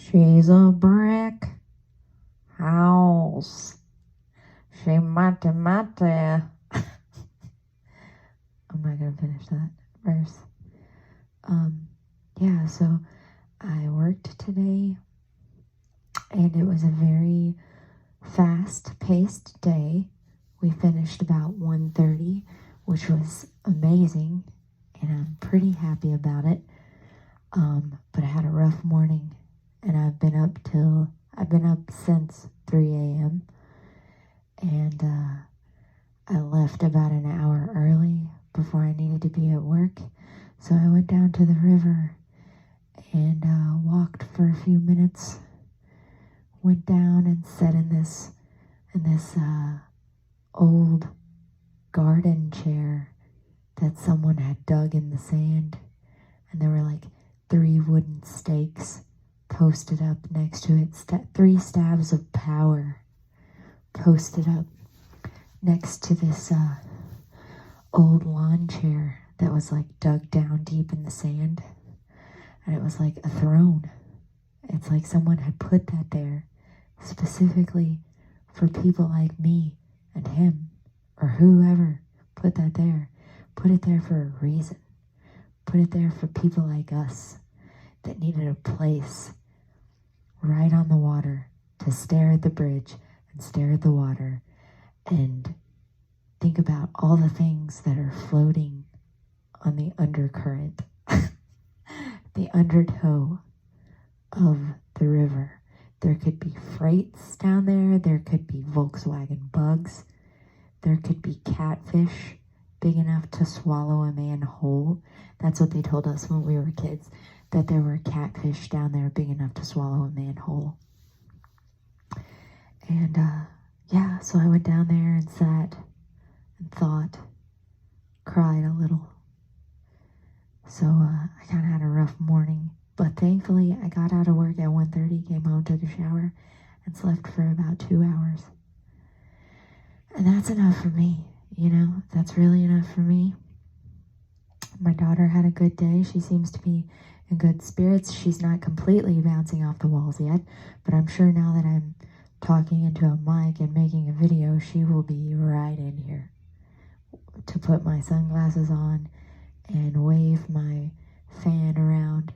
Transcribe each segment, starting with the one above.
She's a brick house. She mate. I'm not gonna finish that verse. Yeah, so I worked today, and it was a very fast-paced day. We finished about 1:30, which was amazing, and I'm pretty happy about it. But I had a rough morning, and I've been up since 3 a.m. and I left about an hour early before I needed to be at work. So I went down to the river and walked for a few minutes. Went down and sat in this old garden chair that someone had dug in the sand, and there were like 3 wooden stakes posted up next to it, 3 staves of power posted up next to this old lawn chair that was like dug down deep in the sand, and it was like a throne. It's like someone had put that there specifically for people like me and him, or whoever put that there. Put it there for a reason. Put it there for people like us that needed a place right on the water to stare at the bridge and stare at the water and think about all the things that are floating on the undercurrent, the undertow of the river. There could be freights down there. There could be Volkswagen bugs. There could be catfish big enough to swallow a man whole. That's what they told us when we were kids, that there were catfish down there big enough to swallow a man whole. And yeah, so I went down there and sat and thought, cried a little. So I kind of had a rough morning, but thankfully I got out of work at 1:30, came home, took a shower, and slept for about 2 hours. And that's enough for me, that's really enough for me. My daughter had a good day. She seems to be in good spirits. She's not completely bouncing off the walls yet, but I'm sure now that I'm talking into a mic and making a video, she will be right in here to put my sunglasses on and wave my fan around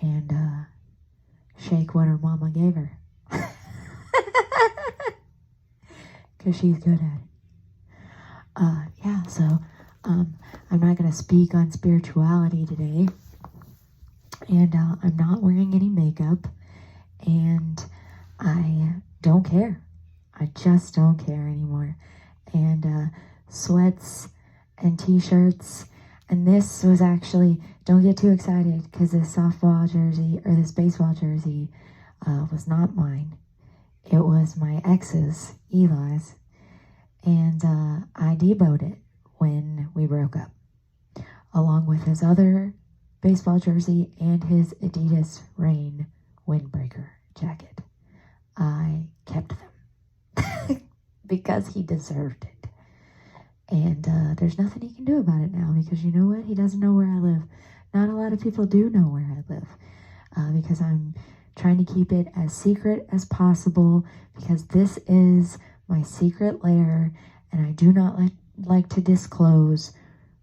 and shake what her mama gave her. Because she's good at it. Yeah, so I'm not going to speak on spirituality today. And I'm not wearing any makeup. And I don't care. I just don't care anymore. And sweats and t-shirts. And this was actually, don't get too excited, because this softball jersey, or this baseball jersey, was not mine. It was my ex's, Eli's. And I deboed it when we broke up, along with his other baseball jersey and his Adidas Rain windbreaker jacket. I kept them because he deserved it. And there's nothing he can do about it now, because you know what? He doesn't know where I live. Not a lot of people do know where I live, because I'm trying to keep it as secret as possible, because this is my secret lair, and I do not like to disclose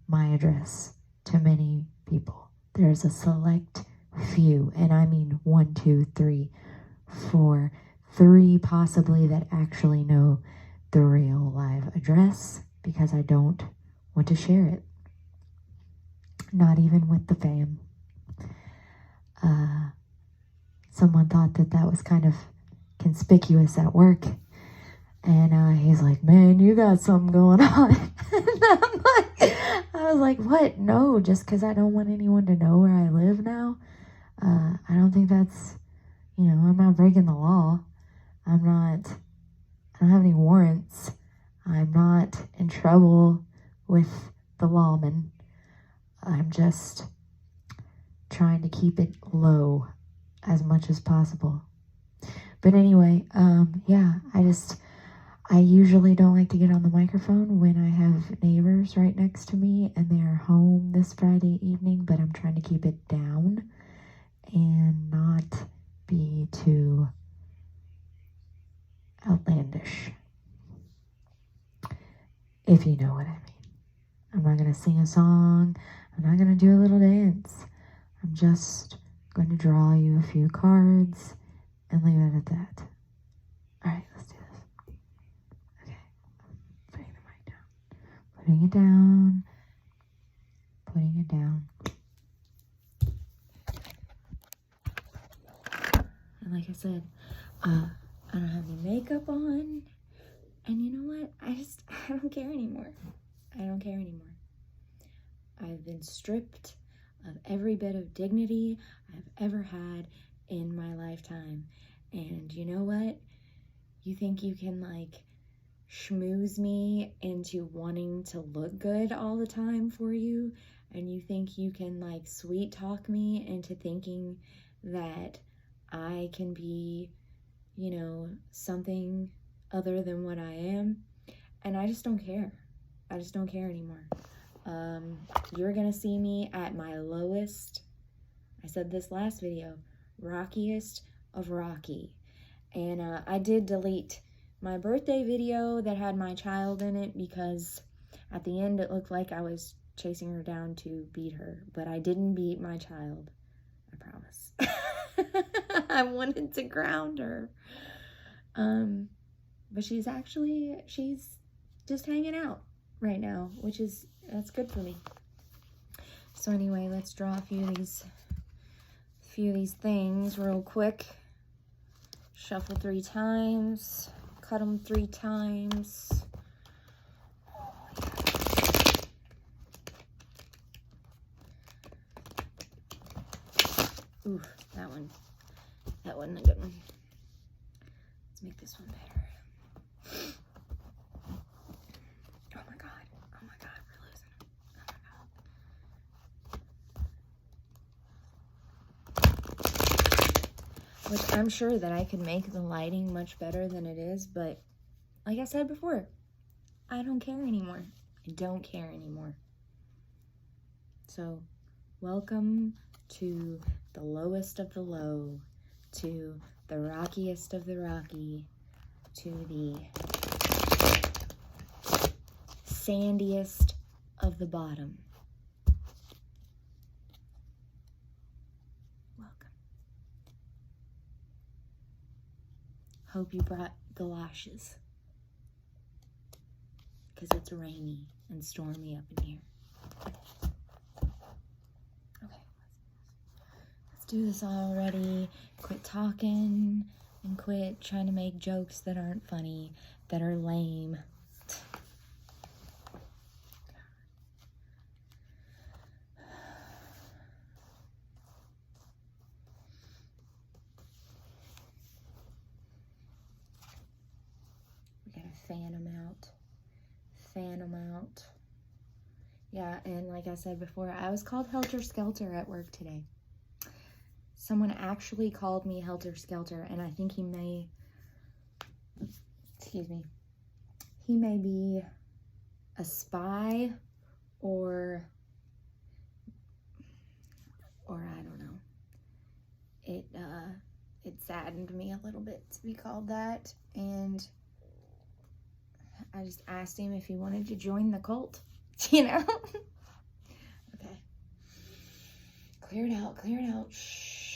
my address to many people. There's a select few, and I mean 1, 2, 3, 4, 3 possibly, that actually know the real live address, because I don't want to share it. Not even with the fam. Someone thought that was kind of conspicuous at work. And he's like, man, you got something going on. And I was like, what? No, just because I don't want anyone to know where I live now. I don't think that's, I'm not breaking the law. I don't have any warrants. I'm not in trouble with the lawman. I'm just trying to keep it low as much as possible. But anyway, yeah, I usually don't like to get on the microphone when I have neighbors right next to me and they're home this Friday evening, but I'm trying to keep it down and not be if you know what I mean. I'm not going to sing a song. I'm not going to do a little dance. I'm just going to draw you a few cards and leave it at that. All right, let's do this. Okay, putting the mic down. Putting it down. Putting it down. And like I said, I don't have any makeup on. And you know what? I don't care anymore. I don't care anymore. I've been stripped of every bit of dignity I've ever had in my lifetime. And you know what? You think you can like schmooze me into wanting to look good all the time for you? And you think you can like sweet talk me into thinking that I can be, you know, something other than what I am? And I just don't care. I just don't care anymore. You're gonna see me at my lowest. I said this last video, rockiest of rocky. And I did delete my birthday video that had my child in it because at the end it looked like I was chasing her down to beat her, but I didn't beat my child, I promise. I wanted to ground her. But she's just hanging out right now, that's good for me. So anyway, let's draw a few of these things real quick. Shuffle 3 times, cut them 3 times. Ooh, that wasn't a good one. Let's make this one better. Oh my God, we're losing him. Oh my God. Which I'm sure that I could make the lighting much better than it is, but like I said before, I don't care anymore. I don't care anymore. So, welcome to the lowest of the low, to the rockiest of the rocky, to the sandiest of the bottom. Welcome. Hope you brought galoshes, because it's rainy and stormy up in here. Okay, let's do this already. Quit talking and quit trying to make jokes that aren't funny, that are lame. We gotta fan them out. Fan them out. Yeah, and like I said before, I was called Helter Skelter at work today. Someone actually called me Helter Skelter, and I think he may be a spy or I don't know. It saddened me a little bit to be called that, and I just asked him if he wanted to join the cult, you know? Okay. Clear it out, clear it out. Shh.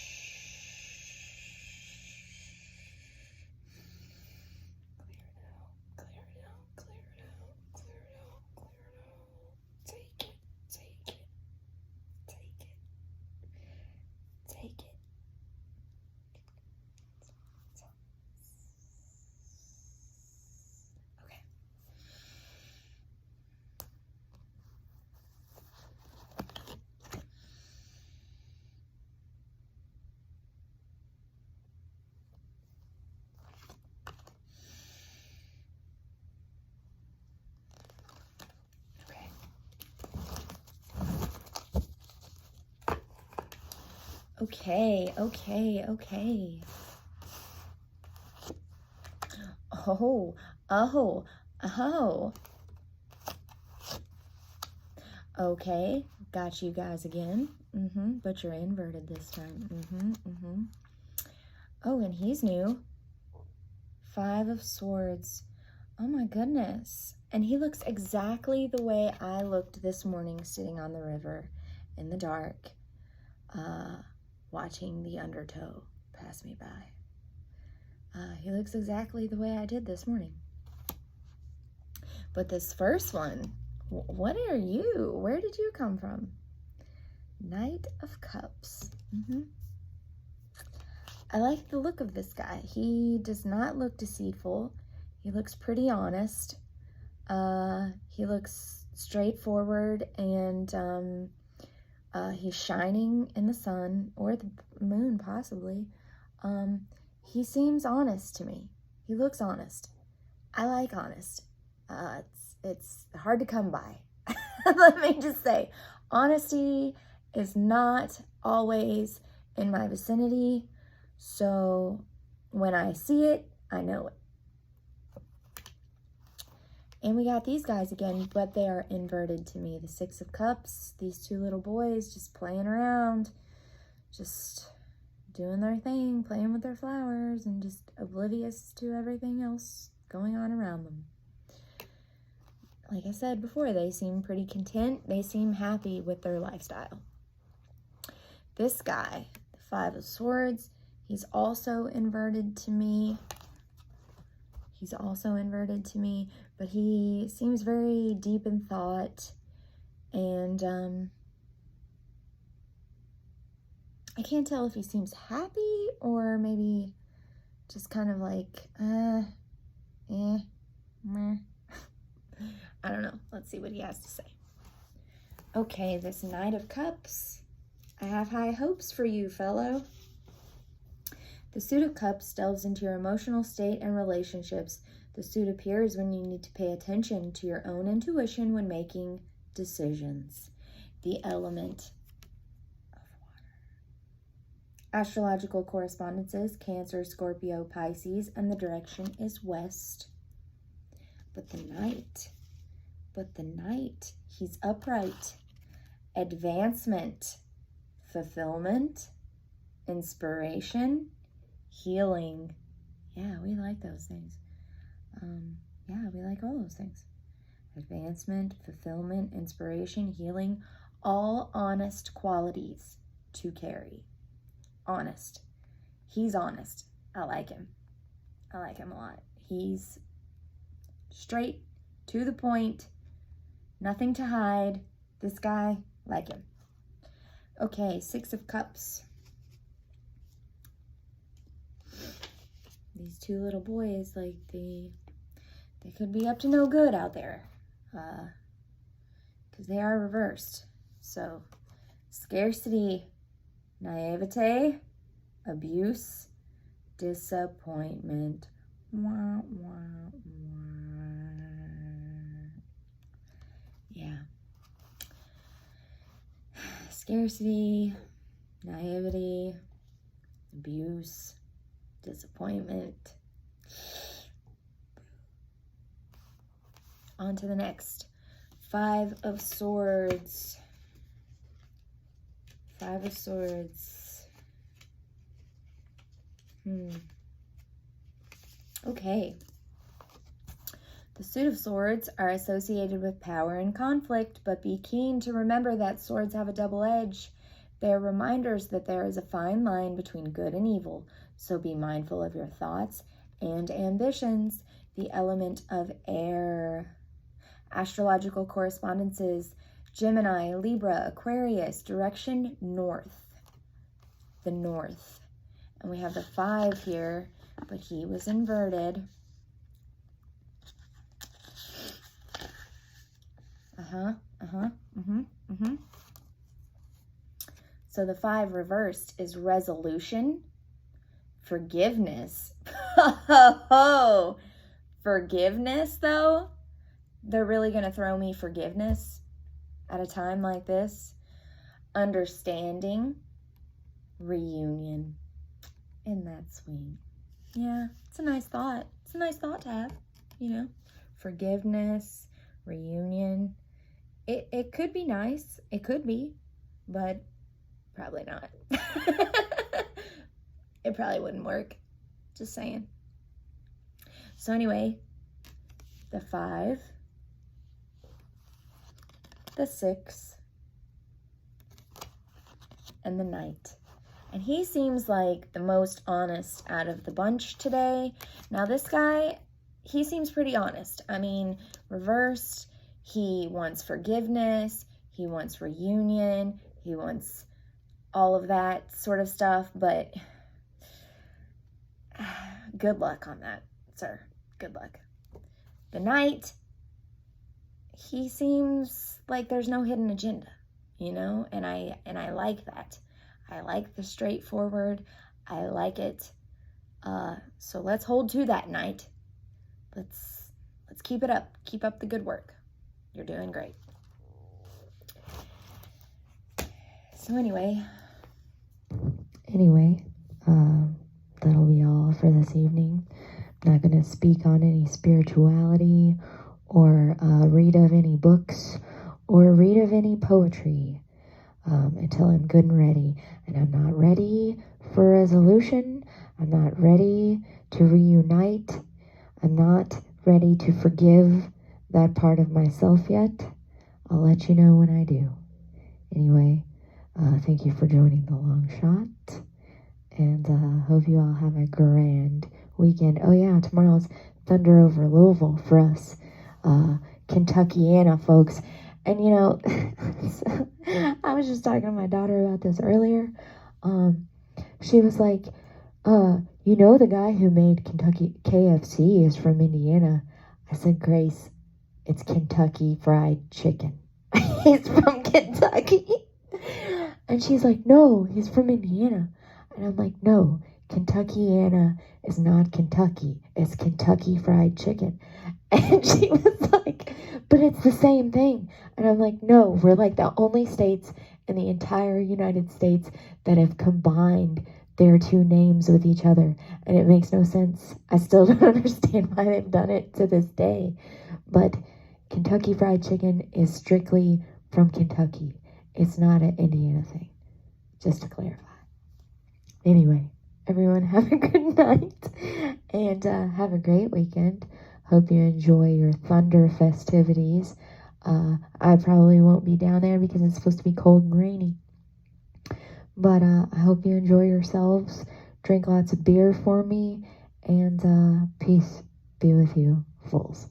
Okay. Oh. Okay, got you guys again. But you're inverted this time. Oh, and he's new. 5 of Swords. Oh my goodness. And he looks exactly the way I looked this morning sitting on the river in the dark, watching the undertow pass me by. He looks exactly the way I did this morning. But this first one, what are you? Where did you come from? Knight of Cups. I like the look of this guy. He does not look deceitful. He looks pretty honest. He looks straightforward, and he's shining in the sun or the moon, possibly. He seems honest to me. He looks honest. I like honest. It's hard to come by. Let me just say, honesty is not always in my vicinity. So when I see it, I know it. And we got these guys again, but they are inverted to me. The Six of Cups, these two little boys just playing around, just doing their thing, playing with their flowers, and just oblivious to everything else going on around them. Like I said before, they seem pretty content. They seem happy with their lifestyle. This guy, the Five of Swords, he's also inverted to me. But he seems very deep in thought, and I can't tell if he seems happy or maybe just kind of like, meh. I don't know. Let's see what he has to say. Okay, this Knight of Cups. I have high hopes for you, fellow. The Suit of Cups delves into your emotional state and relationships. The suit appears when you need to pay attention to your own intuition when making decisions. The element of water. Astrological correspondences, Cancer, Scorpio, Pisces, and the direction is west. But the Knight, he's upright. Advancement, fulfillment, inspiration, healing. Yeah, we like those things. Yeah, we like all those things. Advancement, fulfillment, inspiration, healing, all honest qualities to carry. Honest. He's honest. I like him. I like him a lot. He's straight to the point, nothing to hide. This guy, like him. Okay, Six of Cups. These two little boys, like they could be up to no good out there, because they are reversed. So, scarcity, naivete, abuse, disappointment. Wah, wah, wah. Yeah. Scarcity, naivety, abuse, disappointment. On to the next. Five of Swords. Five of Swords. Okay. The Suit of Swords are associated with power and conflict, but be keen to remember that swords have a double edge. They are reminders that there is a fine line between good and evil, so be mindful of your thoughts and ambitions. The element of air. Astrological correspondences, Gemini, Libra, Aquarius, direction north. The north. And we have the 5 here, but he was inverted. So the 5 reversed is resolution, forgiveness. Forgiveness, though? They're really going to throw me forgiveness at a time like this. Understanding, reunion. Isn't that sweet? Yeah, it's a nice thought. It's a nice thought to have, you know. Forgiveness, reunion. It could be nice. It could be, but probably not. It probably wouldn't work. Just saying. So anyway, the 5, the 6, and the Knight. And he seems like the most honest out of the bunch today. Now this guy, he seems pretty honest. I mean, reversed, he wants forgiveness, he wants reunion, he wants all of that sort of stuff, but good luck on that, sir. Good luck. The Knight, he seems like there's no hidden agenda, you know, and I like that. I like the straightforward. I like it. So let's hold to that, Knight. Let's keep it up. Keep up the good work. You're doing great. So anyway, that'll be all for this evening. I'm not going to speak on any spirituality or read of any books or read of any poetry until I'm good and ready. And I'm not ready for resolution. I'm not ready to reunite. I'm not ready to forgive that part of myself yet. I'll let you know when I do. Anyway, thank you for joining the long shot. And hope you all have a grand weekend. Oh yeah, tomorrow's Thunder over Louisville for us Kentuckiana folks. And you know, I was just talking to my daughter about this earlier. She was like, you know the guy who made Kentucky KFC is from Indiana. I said, Grace, it's Kentucky Fried Chicken. He's from Kentucky. And she's like, no, he's from Indiana. And I'm like, no, Kentuckiana is not Kentucky. It's Kentucky Fried Chicken. And she was like, but it's the same thing. And I'm like, no, we're like the only states in the entire United States that have combined their two names with each other. And it makes no sense. I still don't understand why they've done it to this day. But Kentucky Fried Chicken is strictly from Kentucky. It's not an Indiana thing. Just to clarify. Anyway, everyone have a good night. And have a great weekend. Hope you enjoy your Thunder festivities. I probably won't be down there because it's supposed to be cold and rainy. But I hope you enjoy yourselves. Drink lots of beer for me. And peace be with you, fools.